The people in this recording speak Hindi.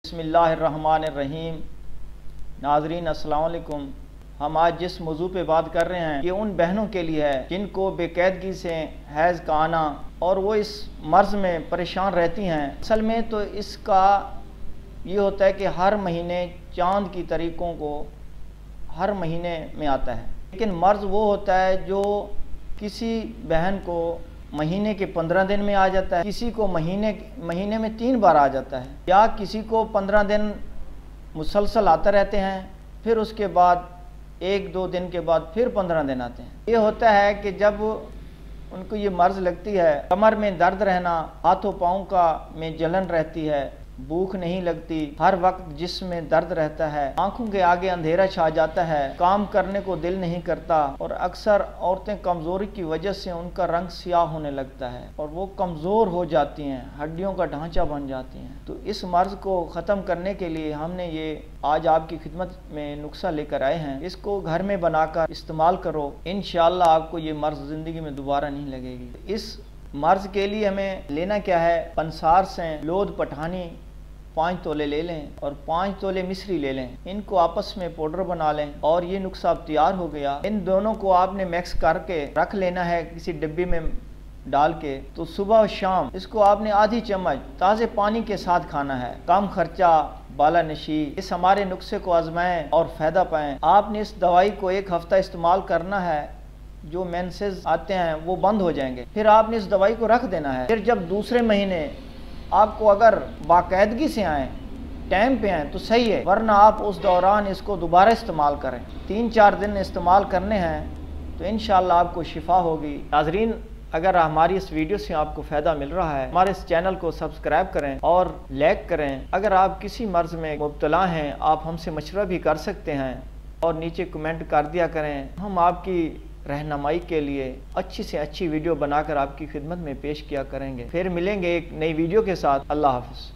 बिस्मिल्लाहिर्रहमानिर्रहीम। नाज़रीन अस्सलाम वालेकुम। हम आज जिस मौजू पे बात कर रहे हैं ये उन बहनों के लिए है जिनको बेकायदगी से हैज़ का आना और वो इस मर्ज़ में परेशान रहती हैं। असल में तो इसका ये होता है कि हर महीने चाँद की तारीखों को हर महीने में आता है, लेकिन मर्ज़ वो होता है जो किसी बहन को महीने के 15 दिन में आ जाता है, किसी को महीने में 3 बार आ जाता है, या किसी को 15 दिन मुसलसल आते रहते हैं, फिर उसके बाद 1-2 दिन के बाद फिर 15 दिन आते हैं। ये होता है कि जब उनको ये मर्ज़ लगती है, कमर में दर्द रहना, हाथों पाँव का में जलन रहती है, भूख नहीं लगती, हर वक्त जिस्म में दर्द रहता है, आंखों के आगे अंधेरा छा जाता है, काम करने को दिल नहीं करता, और अक्सर औरतें कमज़ोरी की वजह से उनका रंग स्याह होने लगता है और वो कमज़ोर हो जाती हैं, हड्डियों का ढांचा बन जाती हैं। तो इस मर्ज़ को ख़त्म करने के लिए हमने ये आज आपकी खिदमत में नुस्खा लेकर आए हैं। इसको घर में बनाकर इस्तेमाल करो, इंशाअल्लाह आपको ये मर्ज़ ज़िंदगी में दोबारा नहीं लगेगी। इस मर्ज़ के लिए हमें लेना क्या है, पंसार से लोध पठानी 5 तोले ले लें और 5 तोले मिश्री ले लें, इनको आपस में पाउडर बना लें और ये नुस्खा अब तैयार हो गया। इन दोनों को आपने मिक्स करके रख लेना है किसी डिब्बे में डाल के। तो सुबह और शाम इसको आपने आधी चम्मच ताज़े पानी के साथ खाना है। कम खर्चा, बाला नशी। इस हमारे नुस्खे को आजमाएं और फ़ायदा पाएं। आपने इस दवाई को 1 हफ्ता इस्तेमाल करना है, जो मेंसेस आते हैं वो बंद हो जाएंगे, फिर आपने इस दवाई को रख देना है। फिर जब दूसरे महीने आपको अगर बाकायदगी से आए, टाइम पे आए तो सही है, वरना आप उस दौरान इसको दोबारा इस्तेमाल करें। 3-4 दिन इस्तेमाल करने हैं तो इंशाअल्लाह आपको शिफा होगी। नाज़रीन, अगर हमारी इस वीडियो से आपको फ़ायदा मिल रहा है, हमारे इस चैनल को सब्सक्राइब करें और लाइक करें। अगर आप किसी मर्ज़ में मुब्तला हैं, आप हमसे मशवरा भी कर सकते हैं और नीचे कमेंट कर दिया करें। हम आपकी रहनुमाई के लिए अच्छी से अच्छी वीडियो बनाकर आपकी खिदमत में पेश किया करेंगे। फिर मिलेंगे एक नई वीडियो के साथ। अल्लाह हाफ़िज़।